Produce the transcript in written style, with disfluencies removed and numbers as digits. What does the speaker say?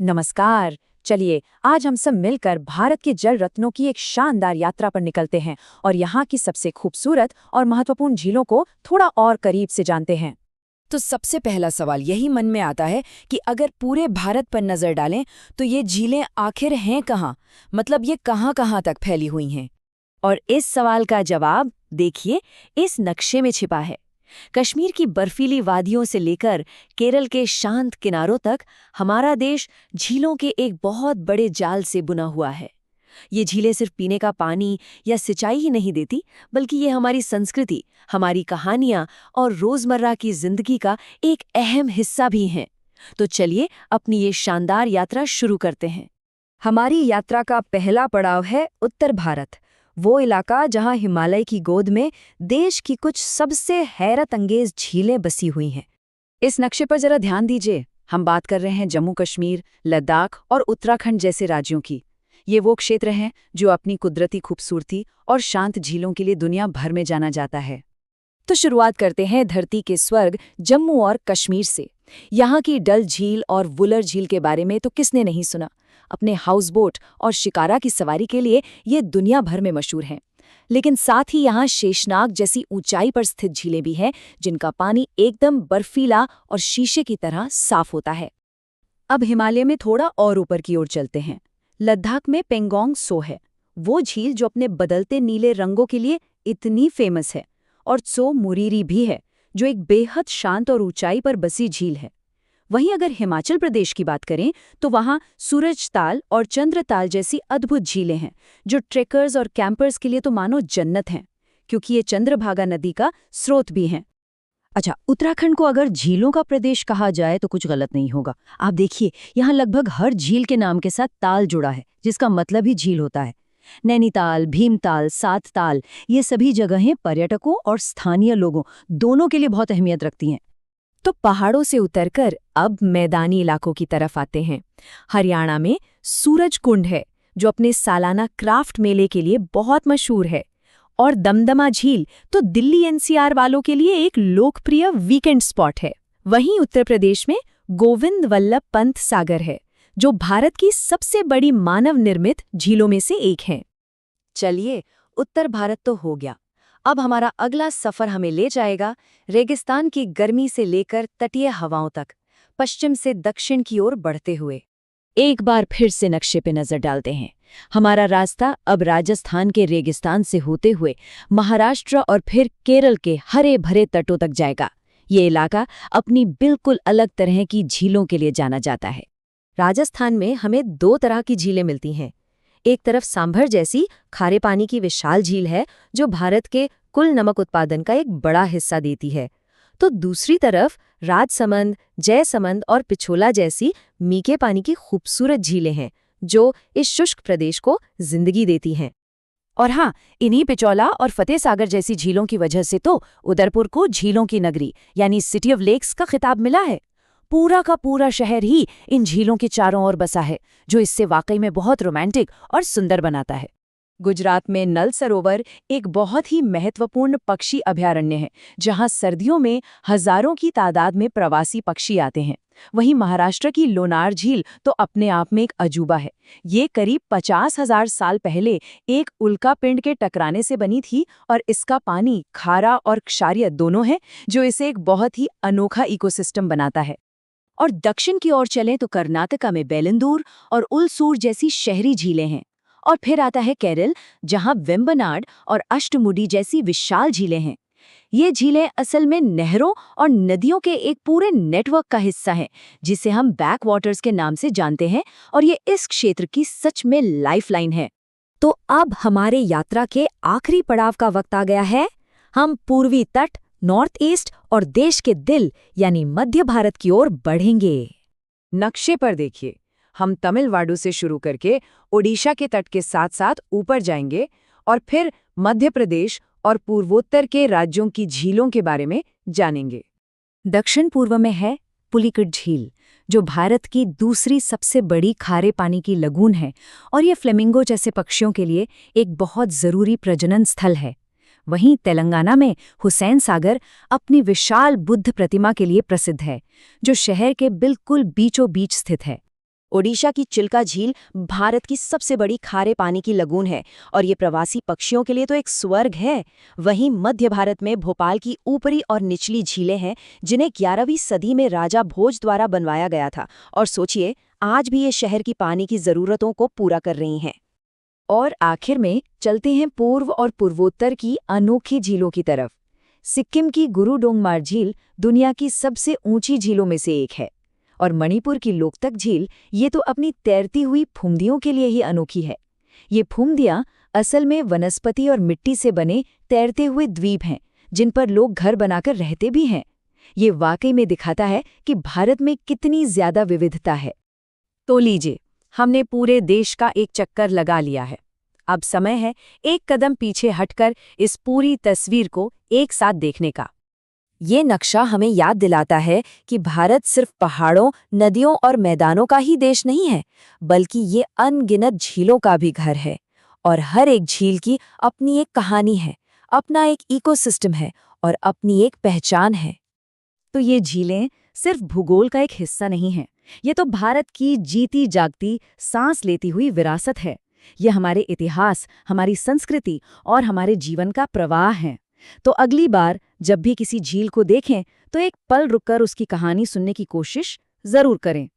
नमस्कार। चलिए आज हम सब मिलकर भारत के जल रत्नों की एक शानदार यात्रा पर निकलते हैं और यहाँ की सबसे खूबसूरत और महत्वपूर्ण झीलों को थोड़ा और करीब से जानते हैं। तो सबसे पहला सवाल यही मन में आता है कि अगर पूरे भारत पर नजर डालें तो ये झीलें आखिर हैं कहाँ, मतलब ये कहाँ-कहाँ तक फैली हुई हैं। और इस सवाल का जवाब देखिए इस नक्शे में छिपा है। कश्मीर की बर्फीली वादियों से लेकर केरल के शांत किनारों तक हमारा देश झीलों के एक बहुत बड़े जाल से बुना हुआ है। ये झीलें सिर्फ पीने का पानी या सिंचाई ही नहीं देती, बल्कि ये हमारी संस्कृति, हमारी कहानियां और रोजमर्रा की जिंदगी का एक अहम हिस्सा भी हैं। तो चलिए अपनी ये शानदार यात्रा शुरू करते हैं। हमारी यात्रा का पहला पड़ाव है उत्तर भारत, वो इलाका जहां हिमालय की गोद में देश की कुछ सबसे हैरत अंगेज झीलें बसी हुई हैं। इस नक्शे पर जरा ध्यान दीजिए। हम बात कर रहे हैं जम्मू कश्मीर, लद्दाख और उत्तराखंड जैसे राज्यों की। ये वो क्षेत्र हैं जो अपनी कुदरती खूबसूरती और शांत झीलों के लिए दुनिया भर में जाना जाता है। तो शुरुआत करते हैं धरती के स्वर्ग जम्मू और कश्मीर से। यहाँ की डल झील और वुलर झील के बारे में तो किसने नहीं सुना। अपने हाउस बोट और शिकारा की सवारी के लिए ये दुनिया भर में मशहूर हैं। लेकिन साथ ही यहाँ शेषनाग जैसी ऊंचाई पर स्थित झीलें भी हैं, जिनका पानी एकदम बर्फीला और शीशे की तरह साफ होता है। अब हिमालय में थोड़ा और ऊपर की ओर चलते हैं। लद्दाख में पेंगोंग सो है, वो झील जो अपने बदलते नीले रंगों के लिए इतनी फेमस है। और त्सो मोरिरी भी है, जो एक बेहद शांत और ऊंचाई पर बसी झील है। वहीं अगर हिमाचल प्रदेश की बात करें तो वहाँ सूरजताल और चंद्रताल जैसी अद्भुत झीलें हैं, जो ट्रेकर्स और कैंपर्स के लिए तो मानो जन्नत हैं, क्योंकि ये चंद्रभागा नदी का स्रोत भी हैं। अच्छा, उत्तराखंड को अगर झीलों का प्रदेश कहा जाए तो कुछ गलत नहीं होगा। आप देखिए, यहाँ लगभग हर झील के नाम के साथ ताल जुड़ा है, जिसका मतलब ही झील होता है। नैनीताल, भीमताल, सातताल, ये सभी जगहें पर्यटकों और स्थानीय लोगों दोनों के लिए बहुत अहमियत रखती हैं। तो पहाड़ों से उतरकर अब मैदानी इलाकों की तरफ आते हैं। हरियाणा में सूरजकुंड है, जो अपने सालाना क्राफ्ट मेले के लिए बहुत मशहूर है। और दमदमा झील तो दिल्ली एनसीआर वालों के लिए एक लोकप्रिय वीकेंड स्पॉट है। वहीं उत्तर प्रदेश में गोविंद वल्लभ पंत सागर है, जो भारत की सबसे बड़ी मानव निर्मित झीलों में से एक है। चलिए, उत्तर भारत तो हो गया। अब हमारा अगला सफर हमें ले जाएगा रेगिस्तान की गर्मी से लेकर तटीय हवाओं तक, पश्चिम से दक्षिण की ओर बढ़ते हुए। एक बार फिर से नक्शे पे नजर डालते हैं। हमारा रास्ता अब राजस्थान के रेगिस्तान से होते हुए महाराष्ट्र और फिर केरल के हरे भरे तटों तक जाएगा। ये इलाका अपनी बिल्कुल अलग तरह की झीलों के लिए जाना जाता है। राजस्थान में हमें दो तरह की झीलें मिलती हैं। एक तरफ सांभर जैसी खारे पानी की विशाल झील है, जो भारत के कुल नमक उत्पादन का एक बड़ा हिस्सा देती है। तो दूसरी तरफ राजसमंद, जयसमंद और पिछोला जैसी मीठे पानी की खूबसूरत झीलें हैं, जो इस शुष्क प्रदेश को जिंदगी देती हैं। और हाँ, इन्हीं पिछोला और फतेह सागर जैसी झीलों की वजह से तो उदयपुर को झीलों की नगरी यानी सिटी ऑफ लेक्स का खिताब मिला है। पूरा का पूरा शहर ही इन झीलों के चारों ओर बसा है, जो इससे वाकई में बहुत रोमांटिक और सुंदर बनाता है। गुजरात में नल सरोवर एक बहुत ही महत्वपूर्ण पक्षी अभयारण्य है, जहां सर्दियों में हजारों की तादाद में प्रवासी पक्षी आते हैं। वहीं महाराष्ट्र की लोनार झील तो अपने आप में एक अजूबा है। ये करीब 50,000 साल पहले एक उल्कापिंड के टकराने से बनी थी और इसका पानी खारा और क्षारीय दोनों है, जो इसे एक बहुत ही अनोखा इकोसिस्टम बनाता है। और दक्षिण की ओर चलें तो कर्नाटका में बेलंदूर और उलसूर जैसी शहरी झीलें हैं। और फिर आता है केरल, जहां वेम्बनाड और अष्टमुडी जैसी विशाल झीलें हैं। ये झीलें असल में नहरों और नदियों के एक पूरे नेटवर्क का हिस्सा हैं, जिसे हम बैक वाटर्स के नाम से जानते हैं, और ये इस क्षेत्र की सच में लाइफलाइन है। तो अब हमारे यात्रा के आखिरी पड़ाव का वक्त आ गया है। हम पूर्वी तट, नॉर्थ ईस्ट और देश के दिल यानी मध्य भारत की ओर बढ़ेंगे। नक्शे पर देखिए, हम तमिलनाडु से शुरू करके ओडिशा के तट के साथ साथ ऊपर जाएंगे और फिर मध्य प्रदेश और पूर्वोत्तर के राज्यों की झीलों के बारे में जानेंगे। दक्षिण पूर्व में है पुलिकट झील, जो भारत की दूसरी सबसे बड़ी खारे पानी की लगून है और ये फ्लेमिंगो जैसे पक्षियों के लिए एक बहुत जरूरी प्रजनन स्थल है। वहीं तेलंगाना में हुसैन सागर अपनी विशाल बुद्ध प्रतिमा के लिए प्रसिद्ध है, जो शहर के बिल्कुल बीचों बीच स्थित है। ओडिशा की चिल्का झील भारत की सबसे बड़ी खारे पानी की लगून है और ये प्रवासी पक्षियों के लिए तो एक स्वर्ग है। वहीं मध्य भारत में भोपाल की ऊपरी और निचली झीलें हैं, जिन्हें 11वीं सदी में राजा भोज द्वारा बनवाया गया था। और सोचिए, आज भी ये शहर की पानी की जरूरतों को पूरा कर रही हैं। और आखिर में चलते हैं पूर्व और पूर्वोत्तर की अनोखी झीलों की तरफ। सिक्किम की गुरुडोंगमार झील दुनिया की सबसे ऊंची झीलों में से एक है, और मणिपुर की लोकतक झील ये तो अपनी तैरती हुई फुम्दियों के लिए ही अनोखी है। ये फुम्दियां असल में वनस्पति और मिट्टी से बने तैरते हुए द्वीप हैं, जिन पर लोग घर बनाकर रहते भी हैं। ये वाकई में दिखाता है कि भारत में कितनी ज्यादा विविधता है। तो लीजिए, हमने पूरे देश का एक चक्कर लगा लिया है। अब समय है एक कदम पीछे हटकर इस पूरी तस्वीर को एक साथ देखने का। ये नक्शा हमें याद दिलाता है कि भारत सिर्फ पहाड़ों, नदियों और मैदानों का ही देश नहीं है, बल्कि ये अनगिनत झीलों का भी घर है। और हर एक झील की अपनी एक कहानी है, अपना एक इकोसिस्टम है और अपनी एक पहचान है। तो ये झीलें सिर्फ भूगोल का एक हिस्सा नहीं हैं, ये तो भारत की जीती जागती, सांस लेती हुई विरासत है। ये हमारे इतिहास, हमारी संस्कृति और हमारे जीवन का प्रवाह है। तो अगली बार जब भी किसी झील को देखें, तो एक पल रुककर उसकी कहानी सुनने की कोशिश जरूर करें।